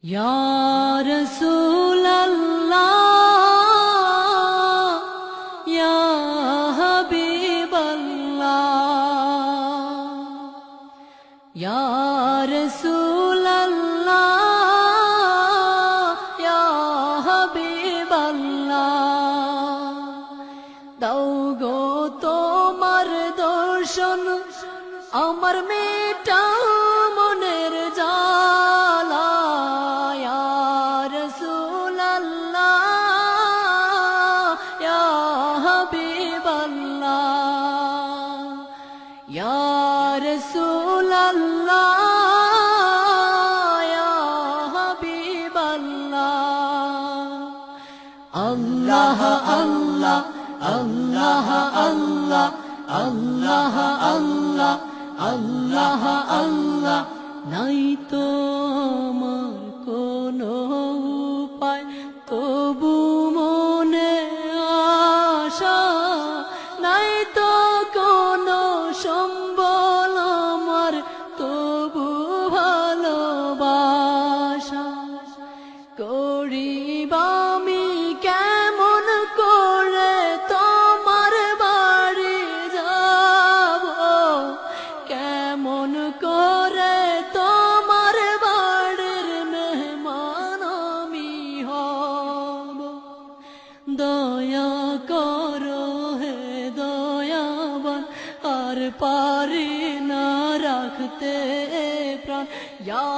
Ya Rasulallah, Ya Habiballah, Ya Rasulallah, Ya Habiballah, দাও গো তোমার দর্শন আমার মেটাও মনের জ্বালা ইয়া রাসূলুল্লাহ ইয়া হাবিবাল্লাহ ইয়া রাসূলুল্লাহ ইয়া হাবিবাল্লাহ আল্লাহ আল্লাহ আল্লাহ আল্লাহ আল্লাহ আল্লাহ আল্লাহ আল্লাহ নাই তো আমার কোনো উপায় তবু মনে আশা নাই তো কোনো সম্বল আমার তবু ভালোবাসা করিব আমি কেমন করে তোমার বাড়ি যাব কেমন করে তোমার বাড়ির মেহমান আমি হব দয়া করো হে দয়াবান আর পারি না রাখতে প্রাণ ইয়া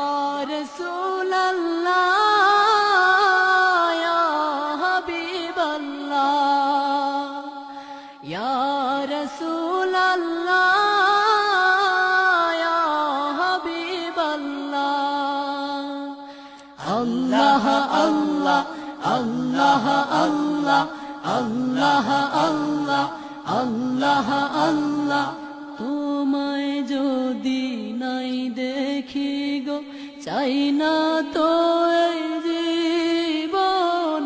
রাসূলুল্লাহ ইয়া হাবিবাল্লাহ ইয়া রাসূলুল্লাহ ইয়া হাবিবাল্লাহ আল্লাহ আল্লাহ আল্লাহ আল্লাহ আল্লাহ আল্লাহ আল্লাহ আল্লাহ তোমায় যদি নাই দেখি গো চাই না তো এই জীবন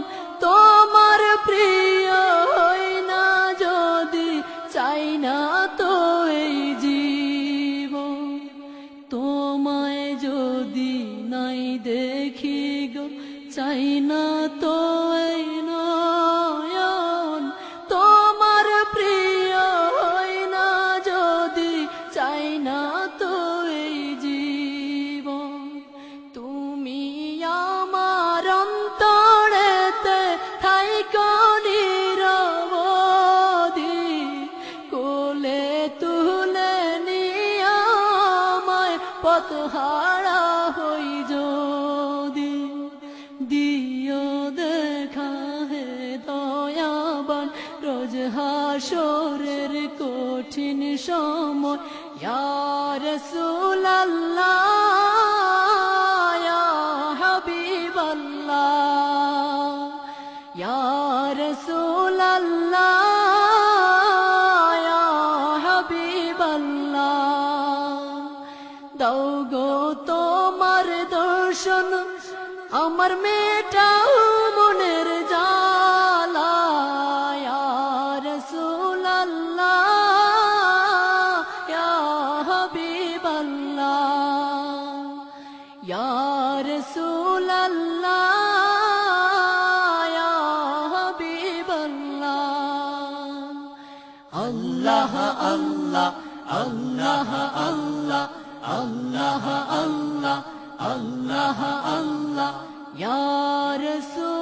তোমার প্রিয় হই না যদি চাই না তো এই জীবন তোমায় যদি নাই দেখি গো চাই না তো এই নয়ন তোমার প্রিয় হই না যদি চাই না তো এই জীবন তুমি আমার অন্তরেতে থাইকো নিরবধি কোলে তুলে নিয়া আমায় পথহারা হই যদি দিও দেখা হে দয়াবান রোজ হাসরের কঠিন সময় ইয়া রাসূলুল্লাহ ইয়া হাবিবাল্লাহ ইয়া রাসূলুল্লাহ ইয়া হাবিবাল্লাহ দাও গো তোমার দর্শন আমার মেটাও মনের জ্বালা ইয়া রাসূলুল্লাহ ইয়া হাবিবাল্লাহ ইয়া রাসূলুল্লাহ ইয়া হাবিবাল্লাহ আল্লাহ আল্লাহ আল্লাহ আল্লাহ আল্লাহ আল্লাহ আল্লাহ আল্লাহ ইয়া রাসূল